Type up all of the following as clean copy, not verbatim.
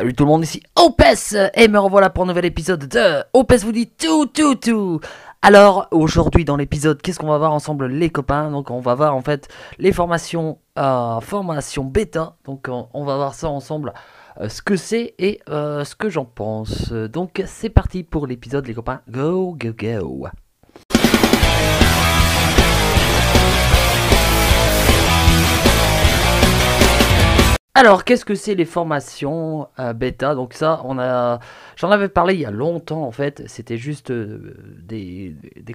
Salut tout le monde, ici Opes et me revoilà pour un nouvel épisode de Opes vous dit tout. Alors aujourd'hui dans l'épisode, qu'est-ce qu'on va voir ensemble les copains? Donc on va voir en fait les formations, formation bêta. Donc on va voir ça ensemble, ce que c'est et ce que j'en pense. Donc c'est parti pour l'épisode les copains, go. Alors, qu'est-ce que c'est les formations bêta? Donc ça, j'en avais parlé il y a longtemps en fait. C'était juste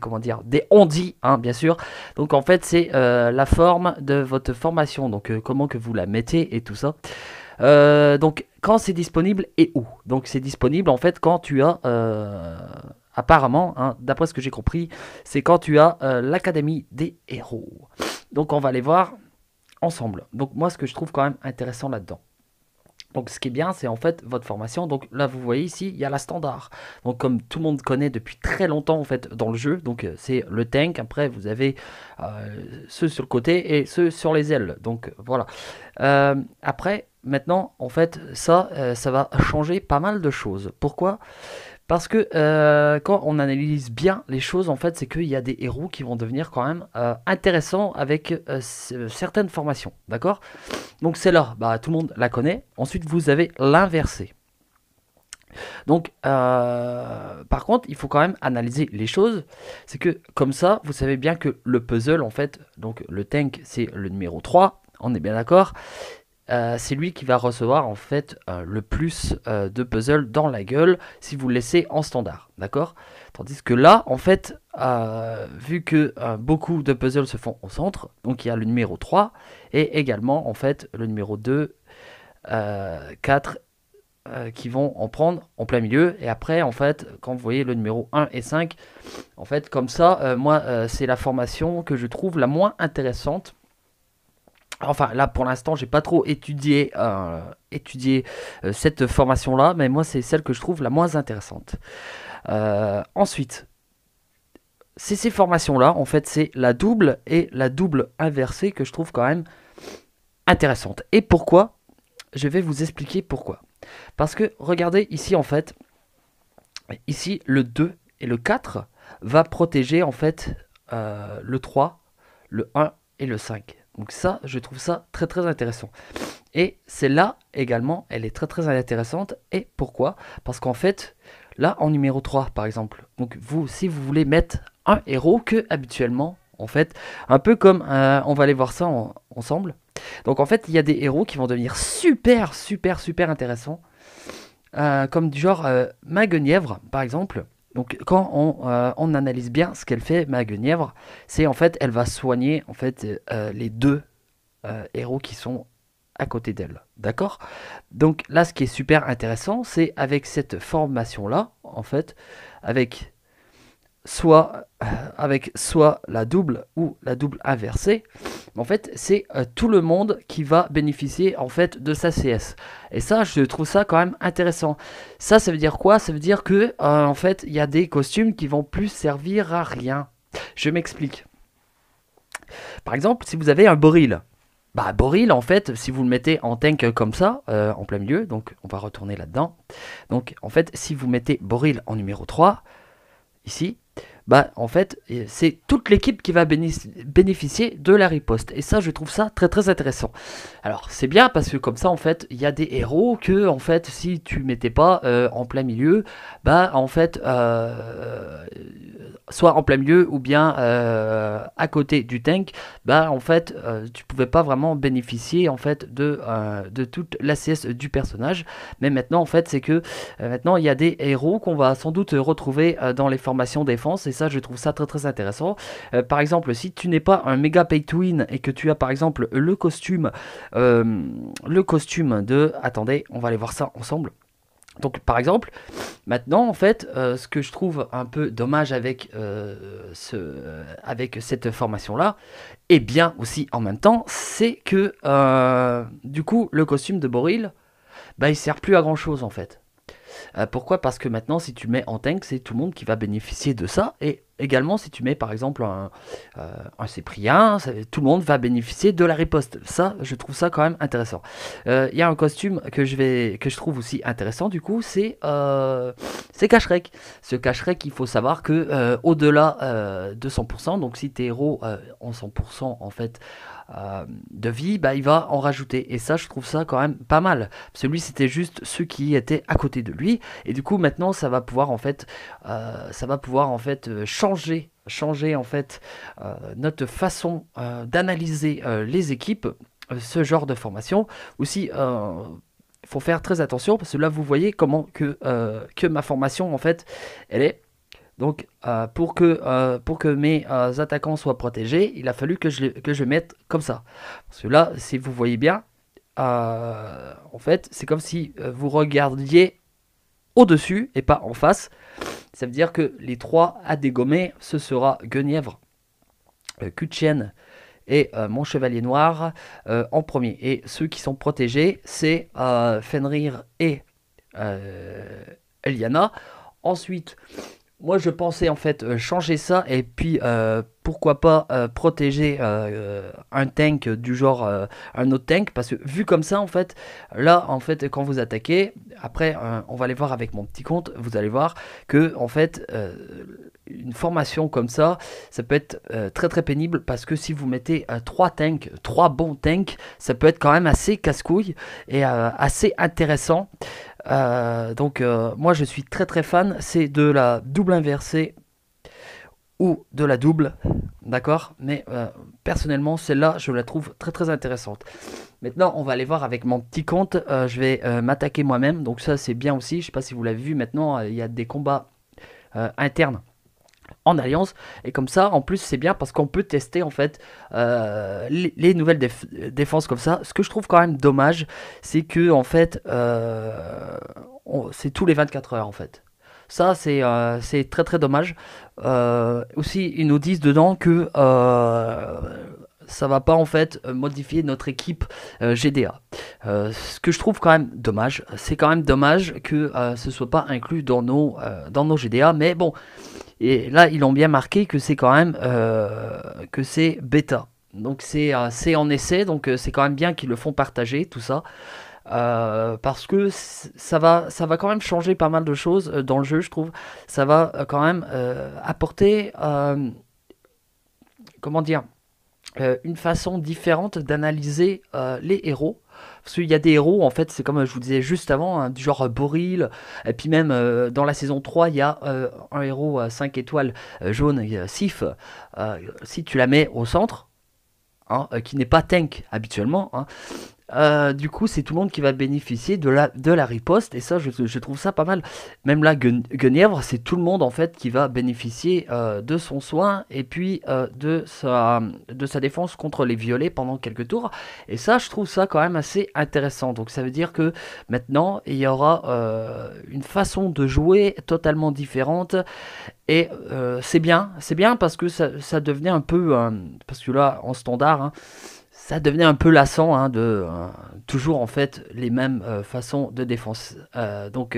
comment dire, des on-dit, hein, bien sûr. Donc en fait, c'est la forme de votre formation. Donc comment que vous la mettez et tout ça. Donc quand c'est disponible et où? Donc c'est disponible en fait quand tu as apparemment, hein, d'après ce que j'ai compris, c'est quand tu as l'Académie des héros. Donc on va aller voir ensemble. Donc moi ce que je trouve quand même intéressant là-dedans. Donc ce qui est bien c'est en fait votre formation. Donc là vous voyez ici il y a la standard. Donc comme tout le monde connaît depuis très longtemps en fait dans le jeu. Donc c'est le tank. Après vous avez ceux sur le côté et ceux sur les ailes. Donc voilà. Après maintenant en fait ça va changer pas mal de choses. Pourquoi ? Parce que quand on analyse bien les choses, en fait, c'est qu'il y a des héros qui vont devenir quand même intéressants avec certaines formations, d'accord? Donc celle-là, bah, tout le monde la connaît. Ensuite, vous avez l'inversé. Donc, par contre, il faut quand même analyser les choses. C'est que comme ça, vous savez bien que le puzzle, en fait, donc le tank, c'est le numéro 3, on est bien d'accord? C'est lui qui va recevoir en fait le plus de puzzles dans la gueule si vous le laissez en standard, d'accord? Tandis que là, en fait, vu que beaucoup de puzzles se font au centre, donc il y a le numéro 3 et également en fait le numéro 2, 4 qui vont en prendre en plein milieu. Et après, en fait, quand vous voyez le numéro 1 et 5, en fait, comme ça, moi, c'est la formation que je trouve la moins intéressante. Enfin, là, pour l'instant, j'ai pas trop étudié cette formation-là, mais moi, c'est celle que je trouve la moins intéressante. Ensuite, c'est ces formations-là, en fait, c'est la double et la double inversée que je trouve quand même intéressante. Et pourquoi? Je vais vous expliquer pourquoi. Parce que, regardez, ici, en fait, ici, le 2 et le 4 va protéger, en fait, le 3, le 1 et le 5. Donc ça, je trouve ça très très intéressant. Et celle-là également, elle est très très intéressante. Et pourquoi? Parce qu'en fait, là en numéro 3 par exemple, donc vous, si vous voulez mettre un héros que habituellement, en fait, un peu comme, on va aller voir ça ensemble. Donc en fait, il y a des héros qui vont devenir super intéressants. Comme du genre ma guenièvre par exemple. Donc quand on analyse bien ce qu'elle fait, ma guenièvre, c'est en fait elle va soigner en fait les deux héros qui sont à côté d'elle, d'accord? Donc là ce qui est super intéressant, c'est avec cette formation là, en fait, avec soit la double ou la double inversée, en fait c'est tout le monde qui va bénéficier en fait de sa CS. Et ça je trouve ça quand même intéressant. Ça veut dire quoi? Ça veut dire que en fait il y a des costumes qui vont plus servir à rien. Je m'explique. Par exemple si vous avez un Boril, bah Boril en fait si vous le mettez en tank comme ça en plein milieu, donc on va retourner là-dedans. Donc en fait si vous mettez Boril en numéro 3 ici, bah en fait c'est toute l'équipe qui va bénéficier de la riposte, et ça je trouve ça très très intéressant. Alors c'est bien parce que comme ça en fait il y a des héros que en fait si tu mettais pas en plein milieu, bah en fait soit en plein milieu ou bien à côté du tank, bah en fait tu pouvais pas vraiment bénéficier en fait de toute l'ACS du personnage. Mais maintenant en fait c'est que maintenant il y a des héros qu'on va sans doute retrouver dans les formations défense, et ça je trouve ça très très intéressant. Par exemple si tu n'es pas un méga pay to win et que tu as par exemple le costume de... Attendez, on va aller voir ça ensemble. Donc par exemple, maintenant en fait, ce que je trouve un peu dommage avec, avec cette formation-là, et bien aussi en même temps, c'est que du coup le costume de Boril, bah il sert plus à grand chose en fait. Pourquoi? Parce que maintenant si tu mets en tank, c'est tout le monde qui va bénéficier de ça, et également, si tu mets par exemple un Cyprien, tout le monde va bénéficier de la riposte. Ça, je trouve ça quand même intéressant. Il y a un costume que je trouve aussi intéressant, du coup, c'est Cacherec. Ce Cacherec, il faut savoir que au-delà de 100%, donc si tes héros ont 100% en fait de vie, bah, il va en rajouter. Et ça, je trouve ça quand même pas mal. Parce que lui, c'était juste ceux qui étaient à côté de lui. Et du coup, maintenant, ça va pouvoir en fait changer en fait notre façon d'analyser les équipes, ce genre de formation. Aussi, il faut faire très attention parce que là, vous voyez comment que ma formation en fait, elle est. Donc, pour que mes attaquants soient protégés, il a fallu que je mette comme ça. Parce que là, si vous voyez bien, en fait, c'est comme si vous regardiez au-dessus et pas en face. Ça veut dire que les trois à dégommer, ce sera Guenièvre, Kutchen et mon chevalier noir en premier. Et ceux qui sont protégés, c'est Fenrir et Eliana. Ensuite, moi, je pensais en fait changer ça et puis pourquoi pas protéger un tank du genre un autre tank parce que vu comme ça en fait, là en fait quand vous attaquez, après on va aller voir avec mon petit compte, vous allez voir que en fait une formation comme ça peut être très très pénible parce que si vous mettez trois bons tanks, ça peut être quand même assez casse-couille et assez intéressant. Moi je suis très très fan, c'est de la double inversée ou de la double, d'accord. Mais personnellement celle-là je la trouve très très intéressante. Maintenant on va aller voir avec mon petit compte, je vais m'attaquer moi-même, donc ça c'est bien aussi. Je sais pas si vous l'avez vu, maintenant il y a des combats internes en alliance et comme ça en plus c'est bien parce qu'on peut tester en fait les nouvelles défenses comme ça. Ce que je trouve quand même dommage, c'est que en fait c'est tous les 24 heures en fait. Ça c'est très très dommage. Aussi ils nous disent dedans que ça va pas en fait modifier notre équipe GDA. Ce que je trouve quand même dommage, c'est quand même dommage que ce soit pas inclus dans nos GDA, mais bon. Et là, ils ont bien marqué que c'est quand même que c'est bêta. Donc c'est en essai, donc c'est quand même bien qu'ils le font partager tout ça. Parce que ça va quand même changer pas mal de choses dans le jeu, je trouve. Ça va quand même apporter, comment dire, une façon différente d'analyser les héros. Parce qu'il y a des héros, en fait, c'est comme je vous disais juste avant, hein, du genre Boril. Et puis même dans la saison 3, il y a un héros à 5 étoiles jaune, Sif. Si tu la mets au centre, hein, qui n'est pas tank habituellement, hein, du coup, c'est tout le monde qui va bénéficier de la riposte, et ça, je trouve ça pas mal. Même là, Guenièvre, c'est tout le monde en fait qui va bénéficier de son soin et puis de sa défense contre les violets pendant quelques tours. Et ça, je trouve ça quand même assez intéressant. Donc, ça veut dire que maintenant, il y aura une façon de jouer totalement différente. Et c'est bien parce que ça devenait un peu, parce que là, en standard, hein, ça devenait un peu lassant hein, de toujours en fait les mêmes façons de défense.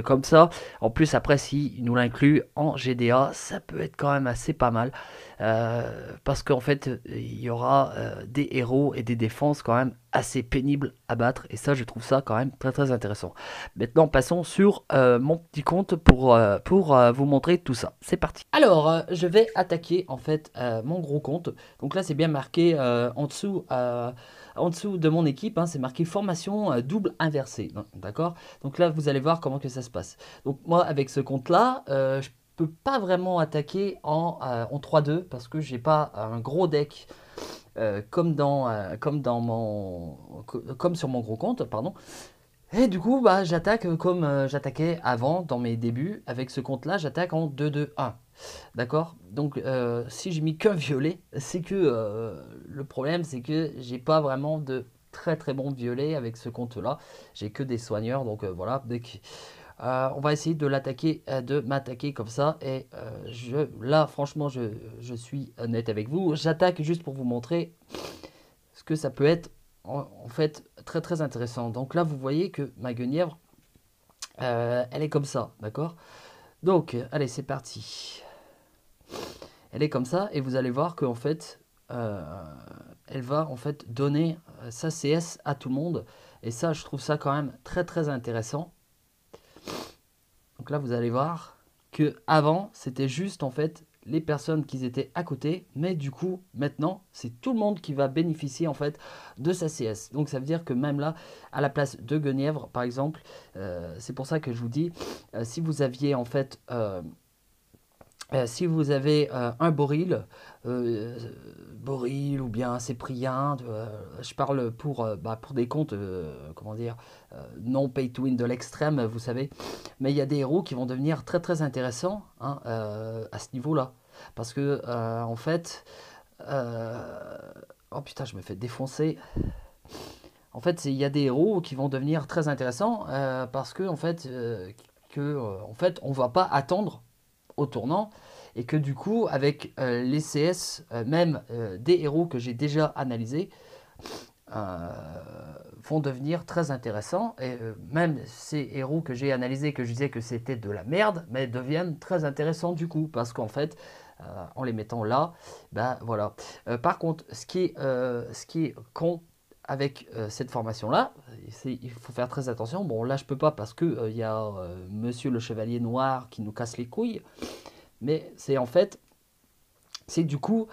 Comme ça, en plus après si nous l'inclut en GDA, ça peut être quand même assez pas mal parce qu'en fait il y aura des héros et des défenses quand même assez pénibles à battre et ça je trouve ça quand même très très intéressant. Maintenant passons sur mon petit compte pour vous montrer tout ça. C'est parti. Alors je vais attaquer en fait mon gros compte. Donc là c'est bien marqué en dessous de mon équipe, hein, c'est marqué formation double inversée. D'accord. Donc là, vous allez voir comment que ça se passe. Donc moi, avec ce compte-là, je peux pas vraiment attaquer en 3-2 parce que j'ai pas un gros deck comme sur mon gros compte, pardon. Et du coup, bah, j'attaque comme j'attaquais avant dans mes débuts. Avec ce compte-là, j'attaque en 2-2-1. D'accord. Donc, si j'ai mis qu'un violet, c'est que le problème, c'est que j'ai pas vraiment de très très bons violets avec ce compte-là. J'ai que des soigneurs, donc voilà. On va essayer de l'attaquer, de m'attaquer comme ça. Et là, franchement, je suis honnête avec vous. J'attaque juste pour vous montrer ce que ça peut être en fait très très intéressant. Donc là, vous voyez que ma guenièvre, elle est comme ça, d'accord. Donc, allez, c'est parti. Elle est comme ça et vous allez voir qu'en fait, elle va en fait donner sa CS à tout le monde. Et ça, je trouve ça quand même très très intéressant. Donc là, vous allez voir que avant, c'était juste en fait les personnes qui étaient à côté, mais du coup, maintenant, c'est tout le monde qui va bénéficier en fait de sa CS. Donc ça veut dire que même là, à la place de Guenièvre, par exemple, c'est pour ça que je vous dis, si vous aviez en fait si vous avez un euh, Boril ou bien Cyprien, je parle pour des comptes, comment dire, non pay to win de l'extrême, vous savez, mais il y a des héros qui vont devenir très très intéressants hein, à ce niveau-là. Parce que, en fait, euh, oh putain, je me fais défoncer. En fait, il y a des héros qui vont devenir très intéressants parce que, en fait, on va pas attendre au tournant et que du coup avec les CS même des héros que j'ai déjà analysés euh, vont devenir très intéressants et même ces héros que j'ai analysés que je disais que c'était de la merde mais deviennent très intéressants du coup parce qu'en fait en les mettant là ben voilà. Par contre ce qui est con avec cette formation là, il faut faire très attention. Bon là je peux pas parce que il y a Monsieur le Chevalier Noir qui nous casse les couilles, mais c'est en fait, c'est du coup,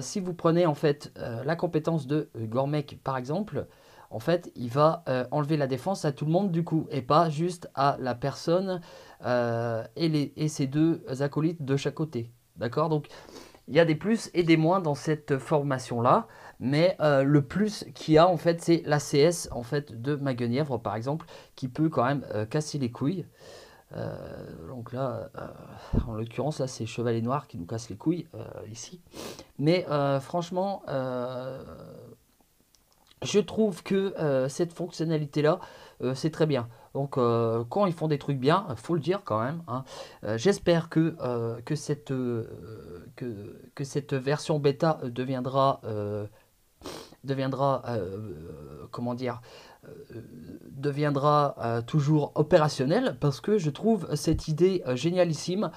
si vous prenez en fait la compétence de Gormek par exemple, en fait, il va enlever la défense à tout le monde du coup, et pas juste à la personne et ses deux acolytes de chaque côté. D'accord. Donc, il y a des plus et des moins dans cette formation-là, mais le plus qu'il y a en fait, c'est la CS en fait de Maguenièvre par exemple, qui peut quand même casser les couilles. Donc là, en l'occurrence, là, c'est Chevalier Noir qui nous casse les couilles ici. Mais franchement, je trouve que cette fonctionnalité-là, c'est très bien. Donc quand ils font des trucs bien, faut le dire quand même, hein. J'espère que cette version bêta comment dire, deviendra toujours opérationnel parce que je trouve cette idée génialissime.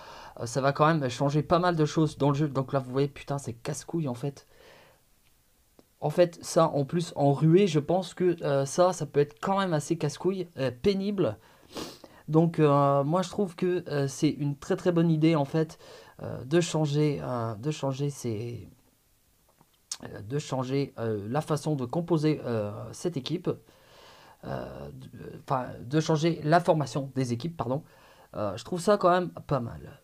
Ça va quand même changer pas mal de choses dans le jeu. Donc là, vous voyez, putain, c'est casse-couille en fait. En fait, ça, en plus, en ruée, je pense que ça peut être quand même assez casse-couille, pénible. Donc, moi, je trouve que c'est une très très bonne idée en fait de changer la façon de composer cette équipe, enfin de changer la formation des équipes, pardon. Je trouve ça quand même pas mal.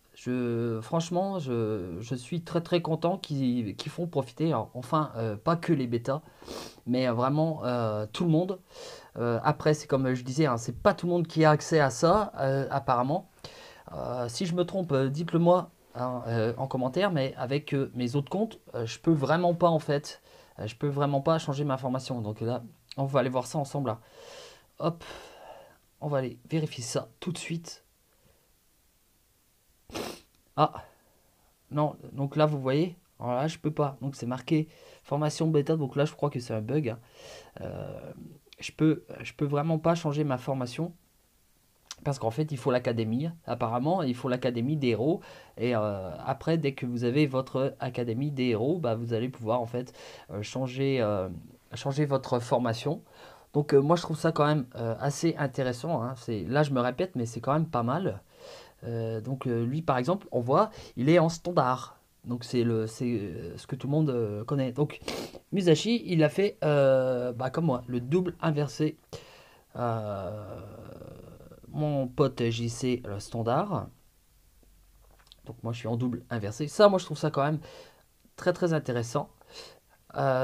Franchement, je suis très très content qu'ils font profiter, alors, enfin pas que les bêtas, mais vraiment tout le monde. Après, c'est comme je disais, hein, c'est pas tout le monde qui a accès à ça, apparemment. Si je me trompe, dites-le moi hein, en commentaire, mais avec mes autres comptes, je peux vraiment pas en fait, je peux vraiment pas changer ma formation. Donc là, on va aller voir ça ensemble là. Hop, on va aller vérifier ça tout de suite. Ah, non, donc là vous voyez, alors là je peux pas. Donc c'est marqué formation bêta, donc là je crois que c'est un bug, hein. Je peux vraiment pas changer ma formation. Parce qu'en fait, il faut l'académie, apparemment, il faut l'académie des héros. Et après, dès que vous avez votre académie des héros, bah, vous allez pouvoir en fait changer votre formation. Donc moi, je trouve ça quand même assez intéressant, hein. Là, je me répète, mais c'est quand même pas mal. Donc lui, par exemple, on voit, il est en standard. Donc c'est ce que tout le monde connaît. Donc Musashi, il a fait, bah, comme moi, le double inversé. Euh, Mon pote JC standard. Donc moi je suis en double inversé. Ça moi je trouve ça quand même très très intéressant.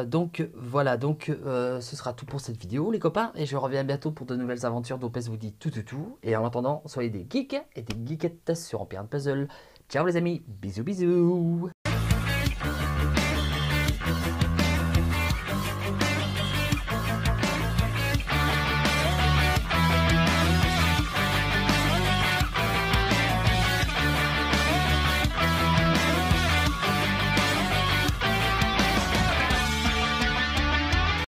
Donc voilà, donc ce sera tout pour cette vidéo les copains. Et je reviens bientôt pour de nouvelles aventures d'Opes vous dit tout tout tout. Et en attendant, soyez des geeks et des geekettes sur Empire Puzzle. Ciao les amis, bisous bisous.